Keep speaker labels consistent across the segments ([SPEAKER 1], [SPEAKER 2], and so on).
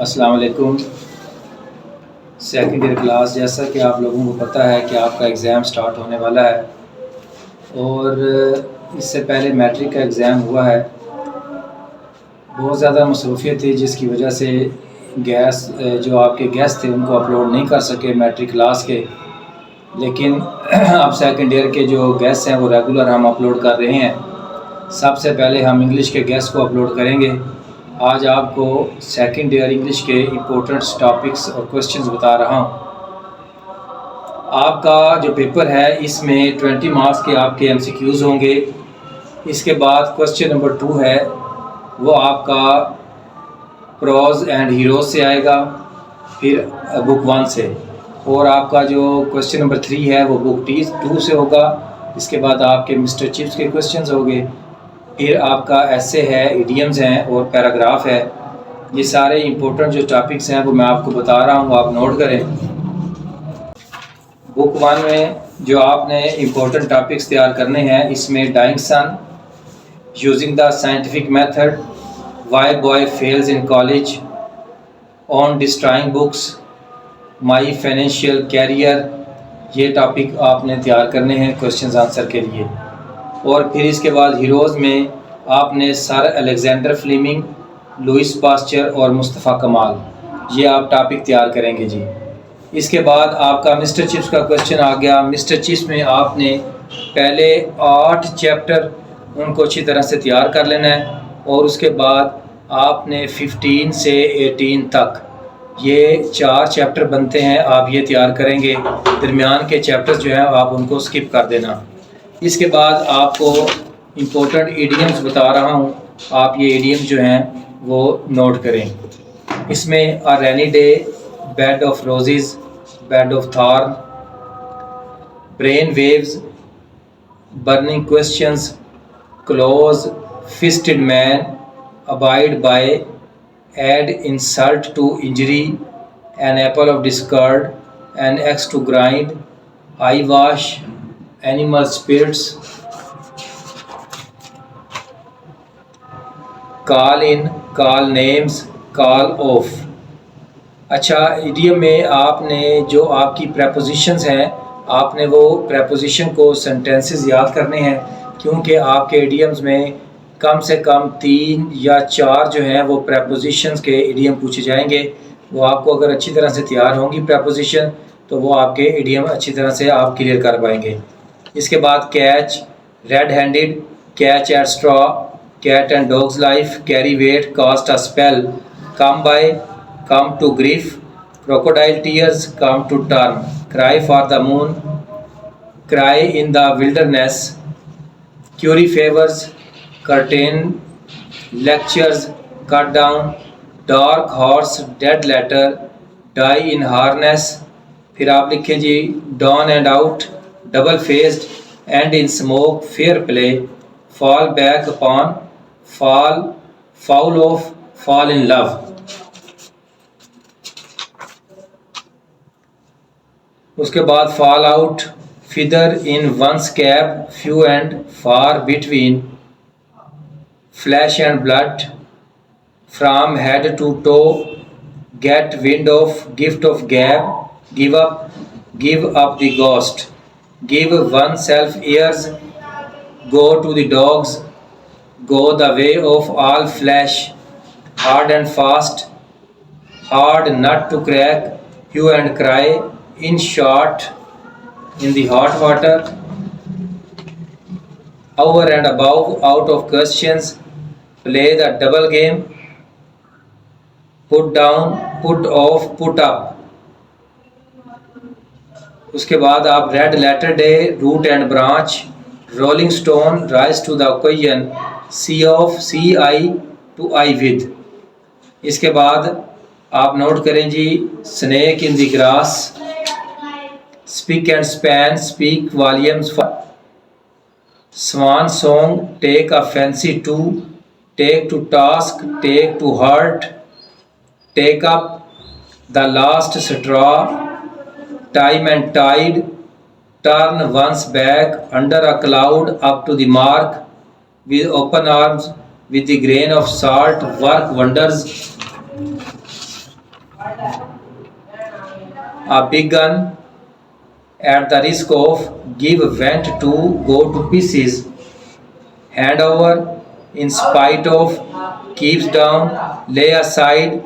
[SPEAKER 1] السلام علیکم. Second year class, جیسا کہ آپ لوگوں کو پتہ ہے کہ آپ کا ایگزام سٹارٹ ہونے والا ہے اور اس سے پہلے میٹرک کا ایگزام ہوا ہے. بہت زیادہ مصروفیت تھی جس کی وجہ سے جو آپ کے گیسٹ تھے ان کو اپلوڈ نہیں کر سکے میٹرک کلاس کے، لیکن اب سیکنڈ ایئر کے جو گیسٹ ہیں وہ ریگولر ہم اپلوڈ کر رہے ہیں. سب سے پہلے ہم انگلش کے گیسٹ کو اپلوڈ کریں گے. آج آپ کو سیکنڈ ایئر انگلش کے امپورٹنٹس ٹاپکس اور کوسچنز بتا رہا ہوں. آپ کا جو پیپر ہے اس میں 20 مارکس کے آپ کے MCQs ہوں گے. اس کے بعد کوسچن نمبر 2 ہے وہ آپ کا پروز اینڈ ہیروز سے آئے گا، پھر بک 1 سے، اور آپ کا جو کوسچن نمبر 3 ہے وہ بک 2 سے ہوگا. اس کے بعد آپ کے مسٹر چپس کے کوسچنز ہوں گے. پھر آپ کا ایسے ہے، ایڈیمز ہیں اور پیراگراف ہے. یہ سارے امپورٹنٹ جو ٹاپکس ہیں وہ میں آپ کو بتا رہا ہوں، آپ نوٹ کریں. بک 1 میں جو آپ نے امپورٹنٹ ٹاپکس تیار کرنے ہیں، اس میں dying sun, using the scientific method, why boy fails in college, on destroying books, my financial career, یہ ٹاپک آپ نے تیار کرنے ہیں کوسچنز آنسر کے لیے. اور پھر اس کے بعد ہیروز میں آپ نے sir Alexander Fleming, Louis Pasteur اور مصطفیٰ کمال، یہ آپ ٹاپک تیار کریں گے جی. اس کے بعد آپ کا مسٹر چپس کا کوسچن آ گیا. مسٹر چپس میں آپ نے پہلے 8 چیپٹر ان کو اچھی طرح سے تیار کر لینا ہے، اور اس کے بعد آپ نے 15 سے 18 تک یہ 4 چیپٹر بنتے ہیں، آپ یہ تیار کریں گے. درمیان کے چیپٹر جو ہیں آپ ان کو سکپ کر دینا. اس کے بعد آپ کو امپورٹنٹ ایڈیمز بتا رہا ہوں، آپ یہ ایڈیم جو ہیں وہ نوٹ کریں. اس میں rainy day, bed of roses, bed of thorn, brain waves, burning questions, close, fisted man, abide by, add insult to injury, an apple of discord, an axe to grind, eye wash, animal spirits, call in, call names, call off. اچھا، idiom میں آپ نے جو آپ کی prepositions ہیں، آپ نے وہ پریپوزیشن کو سینٹینسز یاد کرنے ہیں، کیونکہ آپ کے ایڈیمز میں کم سے کم 3 یا 4 جو ہیں وہ پریپوزیشنز کے ایڈیم پوچھے جائیں گے. وہ آپ کو اگر اچھی طرح سے تیار ہوں گی پریپوزیشن تو وہ آپ کے ایڈیم اچھی طرح سے آپ کلیئر کر پائیں گے. اس کے بعد catch, red handed, catch at straw, cat and dogs life, carry weight, cast a spell, come by, come to grief, crocodile tears, come to turn, cry for the moon, cry in the wilderness, curry favours, curtain, lectures, cut down, dark horse, dead letter, die in harness. پھر آپ لکھیں جی down and out, double faced, end in smoke, fair play, fall back upon, fall, foul of, fall in love. اس کے بعد fall out, feather in one's cap, few and far between, flesh and blood, from head to toe, get wind of, gift of gab, give up, give up the ghost, give oneself airs, go to the dogs, go the way of all flesh, hard and fast, hard nut to crack, hue and cry, in short, in the hot water, over and above, out of questions, play the double game, put down, put off, put up. اس کے بعد آپ red letter day, root and branch, rolling stone, rise to the occasion, see off, see eye to eye with. اس کے بعد آپ note کریں جی snake in the grass, speak and span, speak volumes, swan song, take a fancy to, take to task, take to heart, take up, the last straw, time and tide, turn once back, under a cloud, up to the mark, with open arms, with the grain of salt, work wonders. A big gun, at the risk of give vent to go to pieces, hand over, in spite of, keeps down, lay aside,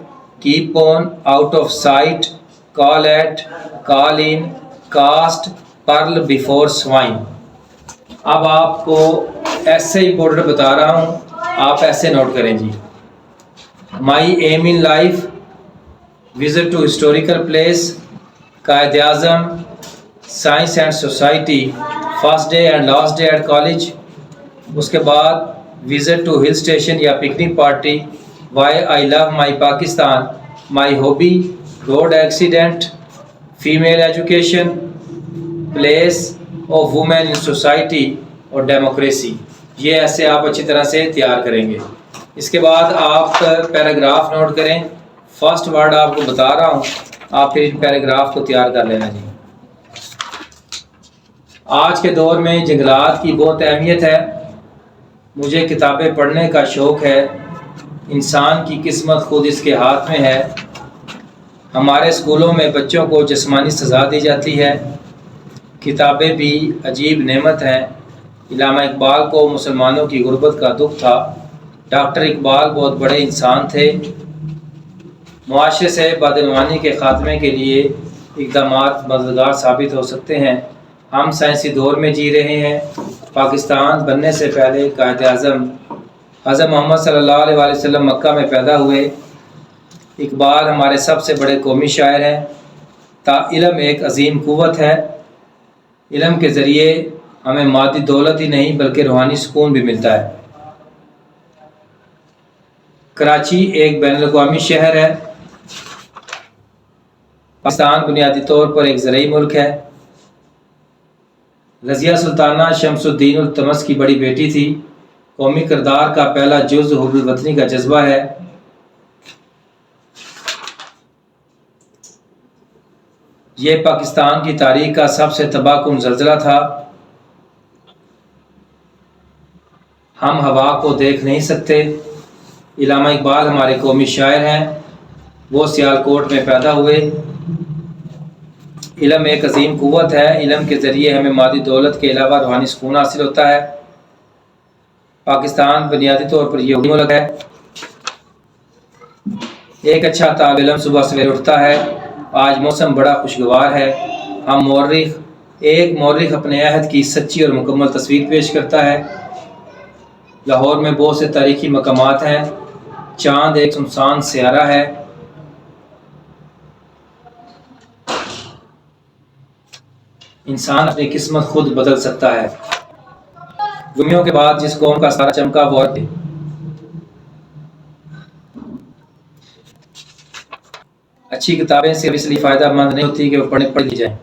[SPEAKER 1] keep on, out of sight, call at, call in, cast, pearl before swine. اب آپ کو ایسے ہی border بتا رہا ہوں، آپ ایسے note کریں جی. My aim in life, visit to historical place, Quaid Azam, science and society, first day and last day at college. اس کے بعد وزٹ ٹو ہل اسٹیشن یا picnic party, why I love my Pakistan, my hobby, road accident, female education, place of women in society اور democracy. یہ ایسے آپ اچھی طرح سے تیار کریں گے. اس کے بعد آپ پیراگراف نوٹ کریں. فرسٹ ورڈ آپ کو بتا رہا ہوں، آپ پھر ان پیراگراف کو تیار کر لینا جی. آج کے دور میں جنگلات کی بہت اہمیت ہے. مجھے کتابیں پڑھنے کا شوق ہے. انسان کی قسمت خود اس کے ہاتھ میں ہے. ہمارے اسکولوں میں بچوں کو جسمانی سزا دی جاتی ہے. کتابیں بھی عجیب نعمت ہیں. علامہ اقبال کو مسلمانوں کی غربت کا دکھ تھا. ڈاکٹر اقبال بہت بڑے انسان تھے. معاشرے سے بدعنوانی کے خاتمے کے لیے اقدامات مددگار ثابت ہو سکتے ہیں. ہم سائنسی دور میں جی رہے ہیں. پاکستان بننے سے پہلے قائد اعظم حضرت محمد صلی اللہ علیہ وآلہ وسلم مکہ میں پیدا ہوئے. اقبال ہمارے سب سے بڑے قومی شاعر ہیں. علم ایک عظیم قوت ہے. علم کے ذریعے ہمیں مادی دولت ہی نہیں بلکہ روحانی سکون بھی ملتا ہے. کراچی ایک بین الاقوامی شہر ہے. پاکستان بنیادی طور پر ایک زرعی ملک ہے. رضیہ سلطانہ شمس الدین التمش کی بڑی بیٹی تھی. قومی کردار کا پہلا جز حب الوطنی کا جذبہ ہے. یہ پاکستان کی تاریخ کا سب سے تباہ کن زلزلہ تھا. ہم ہوا کو دیکھ نہیں سکتے. علامہ اقبال ہمارے قومی شاعر ہیں. وہ سیالکوٹ میں پیدا ہوئے. علم ایک عظیم قوت ہے. علم کے ذریعے ہمیں مادی دولت کے علاوہ روحانی سکون حاصل ہوتا ہے. پاکستان بنیادی طور پر یہودی ملک ہے. ایک اچھا طالب علم صبح سویرے اٹھتا ہے. آج موسم بڑا خوشگوار ہے. ایک مورخ اپنے عہد کی سچی اور مکمل تصویر پیش کرتا ہے. لاہور میں بہت سے تاریخی مقامات ہیں. چاند ایک سنسان سیارہ ہے. انسان اپنی قسمت خود بدل سکتا ہے. رومیوں کے بعد جس قوم کا ستارہ چمکا وہ تھے. اچھی کتابیں صرف اس لیے فائدہ مند نہیں ہوتی کہ وہ پڑھ لی جائیں.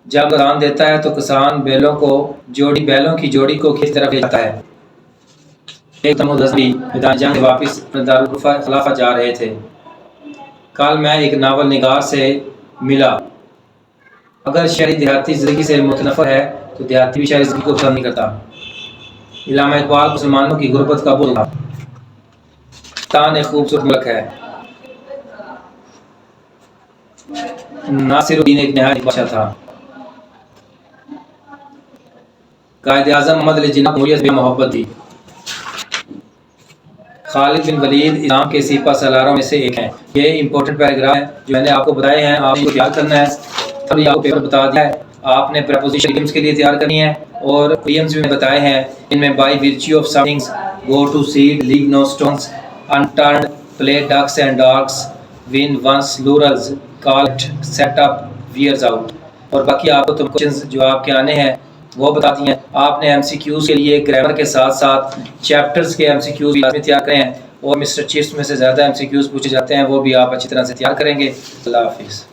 [SPEAKER 1] جب کسان دیتا ہے تو کسان بیلوں کی جوڑی کو کھیت طرف لے جاتا ہے. ایک تمدسبی میدان جنگ سے واپس دارالخلافہ جا رہے تھے. کل میں ایک ناول نگار سے ملا. اگر شہری دیہاتی زندگی سے متنفر ہے تو دیہاتی بھی شہری زندگی کو پسند نہیں کرتا. علامہ اقبال مسلمانوں کی غربت کا بوجھ تھا. پاکستان ایک خوبصورت ملک ہے. ناصر الدین ایک نہایت بادشاہ تھا. قائد اعظم محمد علی جناح کو جمہوریت میں محبت تھی. خالد بن ولید اسلام کے سپہ سالاروں میں سے ایک ہیں. یہ امپورٹنٹ پیراگراف ہیں جو میں نے آپ کو بتائے ہیں. آپ کو یاد کرنا ہے. تبھی آپ کو پیپر بتا دیا ہے. آپ نے پریپوزیشن ایڈیمز کے لیے تیار کرنی ہے اور ایڈیمز بھی میں بتائے ہیں. ان میں by virtue of some things, go to seed, leave no stones, unturned, play ducks and dogs, win one's laurels, cult, set up, wears out. اور باقی آپ کو تم کوشچنز جو آپ کے آنے ہیں وہ بتاتی ہیں. آپ نے ایم سی کیوز کے لیے گرامر کے ساتھ ساتھ چیپٹرز کے ایم سی کیوز بھی لازمی تیار کریں ہیں. اور مسٹر چیفس میں سے زیادہ ایم سی کیوز پوچھے جاتے ہیں وہ بھی آپ اچھی طرح سے تیار کریں گے. اللہ حافظ.